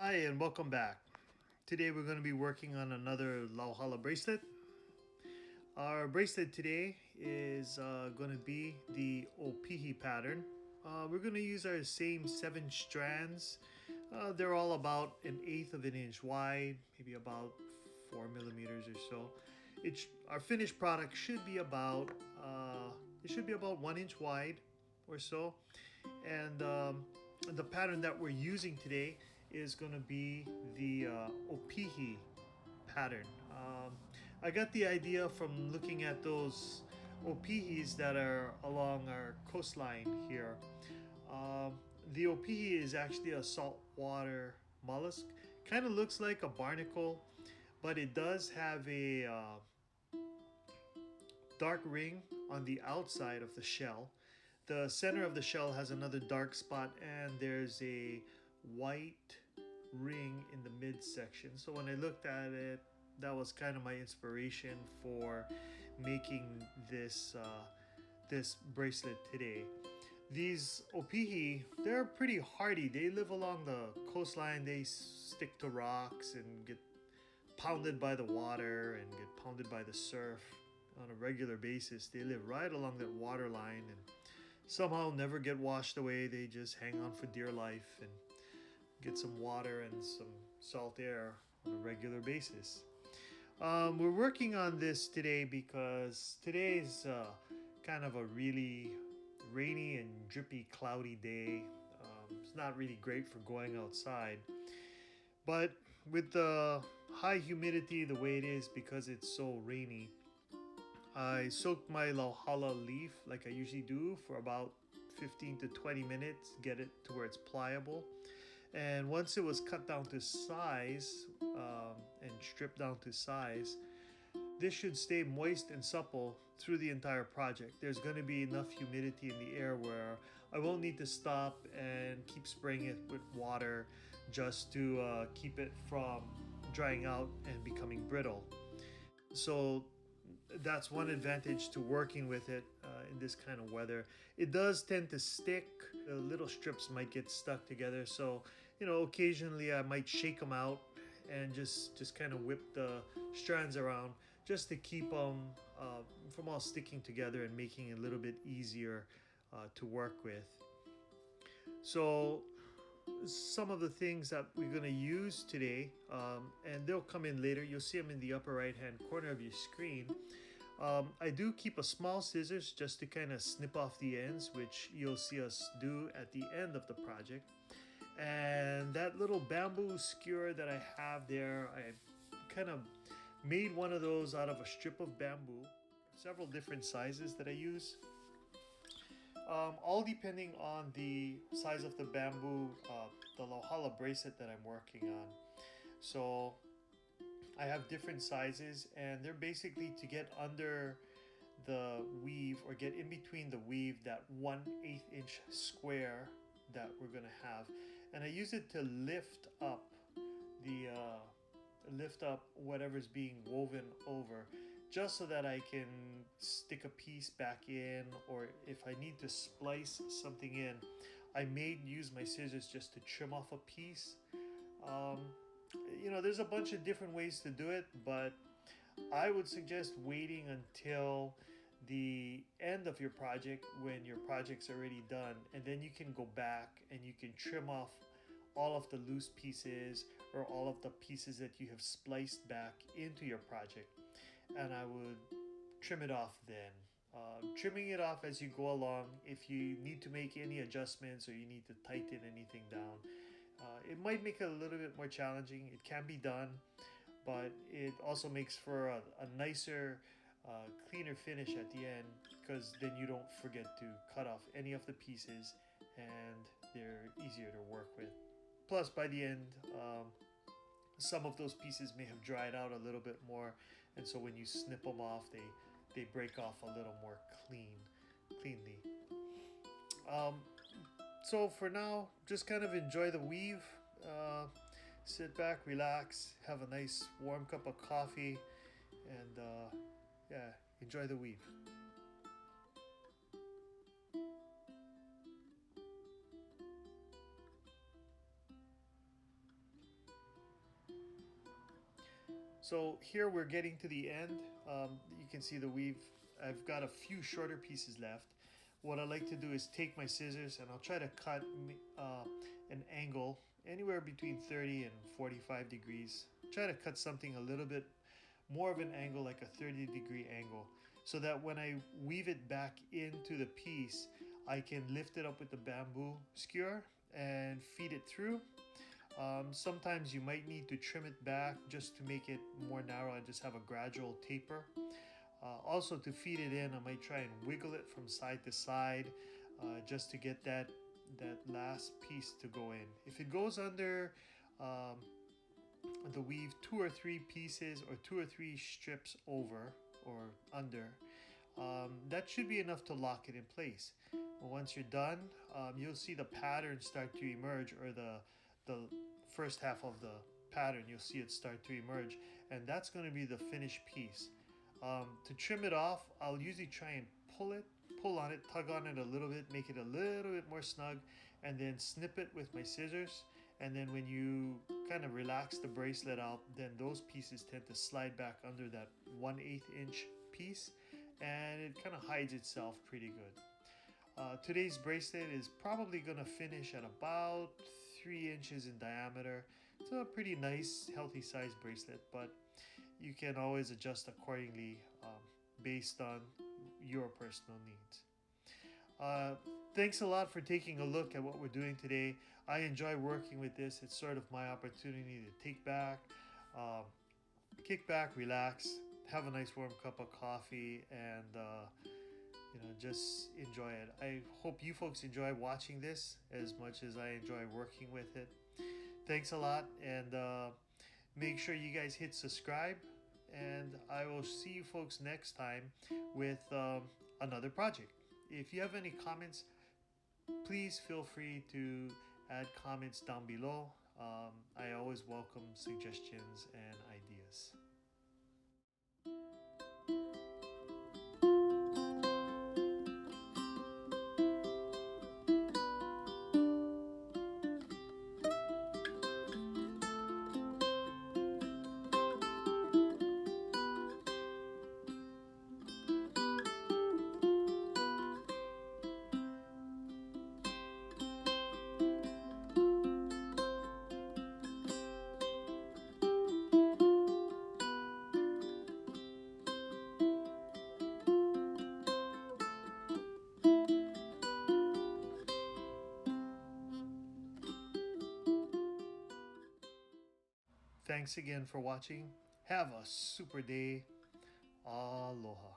Hi and welcome back. Today we're going to be working on another Lauhala bracelet. Our bracelet today is going to be the Opihi pattern. We're going to use our same 7 strands. They're all about 1/8 of an inch wide, maybe about 4 millimeters or so. Our finished product should be about 1 inch wide or so, and the pattern that we're using today is going to be the Opihi pattern. I got the idea from looking at those Opihis that are along our coastline here. The Opihi is actually a saltwater mollusk. Kind of looks like a barnacle, but it does have a dark ring on the outside of the shell. The center of the shell has another dark spot, and there's a white ring in the midsection. So when I looked at it, that was kind of my inspiration for making this bracelet today. These Opihi, they're pretty hardy. They live along the coastline. They stick to rocks and get pounded by the water and get pounded by the surf on a regular basis. They live right along that water line and somehow never get washed away. They just hang on for dear life and get some water and some salt air on a regular basis. We're working on this today because today is kind of a really rainy and drippy, cloudy day. It's not really great for going outside. But with the high humidity the way it is because it's so rainy, I soaked my Lauhala leaf like I usually do for about 15 to 20 minutes, get it to where it's pliable. And once it was cut down to size and stripped down to size, this should stay moist and supple through the entire project. There's going to be enough humidity in the air where I won't need to stop and keep spraying it with water just to keep it from drying out and becoming brittle. So that's one advantage to working with it in this kind of weather. It does tend to stick. The little strips might get stuck together, so occasionally I might shake them out and just kind of whip the strands around just to keep them from all sticking together and making it a little bit easier to work with. So some of the things that we're going to use today, and they'll come in later. You'll see them in the upper right hand corner of your screen. I do keep a small scissors just to kind of snip off the ends, which you'll see us do at the end of the project. And that little bamboo skewer that I have there, I kind of made one of those out of a strip of bamboo. Several different sizes that I use. All depending on the size of the bamboo, the Lauhala bracelet that I'm working on. So I have different sizes, and they're basically to get under the weave or get in between the weave, that 1/8 inch square that we're gonna have. And I use it to lift up whatever's being woven over, just so that I can stick a piece back in, or if I need to splice something in, I may use my scissors just to trim off a piece. There's a bunch of different ways to do it, but I would suggest waiting until the end of your project when your project's already done, and then you can go back and you can trim off all of the loose pieces or all of the pieces that you have spliced back into your project, and I would trim it off then. Trimming it off as you go along. If you need to make any adjustments or you need to tighten anything down, it might make it a little bit more challenging. It can be done, but it also makes for a nicer, cleaner finish at the end, because then you don't forget to cut off any of the pieces and they're easier to work with. Plus, by the end, some of those pieces may have dried out a little bit more, and so when you snip them off, they break off a little more cleanly. So for now, just kind of enjoy the weave. Sit back, relax, have a nice warm cup of coffee, and enjoy the weave. So here we're getting to the end. You can see the weave. I've got a few shorter pieces left. What I like to do is take my scissors and I'll try to cut an angle anywhere between 30 and 45 degrees. Try to cut something a little bit more of an angle, like a 30-degree angle, so that when I weave it back into the piece, I can lift it up with the bamboo skewer and feed it through. Sometimes you might need to trim it back just to make it more narrow and just have a gradual taper. Also, to feed it in, I might try and wiggle it from side to side just to get that last piece to go in. If it goes under the weave 2 or 3 pieces or 2 or 3 strips over or under, that should be enough to lock it in place. Once you're done, you'll see the pattern start to emerge, or the first half of the pattern, you'll see it start to emerge, and that's going to be the finished piece. To trim it off, I'll usually try and pull on it, tug on it a little bit, make it a little bit more snug, and then snip it with my scissors. And then when you kind of relax the bracelet out, then those pieces tend to slide back under that 1/8 inch piece, and it kind of hides itself pretty good. Today's bracelet is probably going to finish at about 3 inches in diameter. It's a pretty nice, healthy size bracelet, but you can always adjust accordingly based on your personal needs. Thanks a lot for taking a look at what we're doing today. I enjoy working with this. It's sort of my opportunity to kick back, relax, have a nice warm cup of coffee, and just enjoy it. I hope you folks enjoy watching this as much as I enjoy working with it. Thanks a lot, and make sure you guys hit subscribe, and I will see you folks next time with another project. If you have any comments, please feel free to add comments down below. I always welcome suggestions and ideas. Thanks again for watching. Have a super day. Aloha.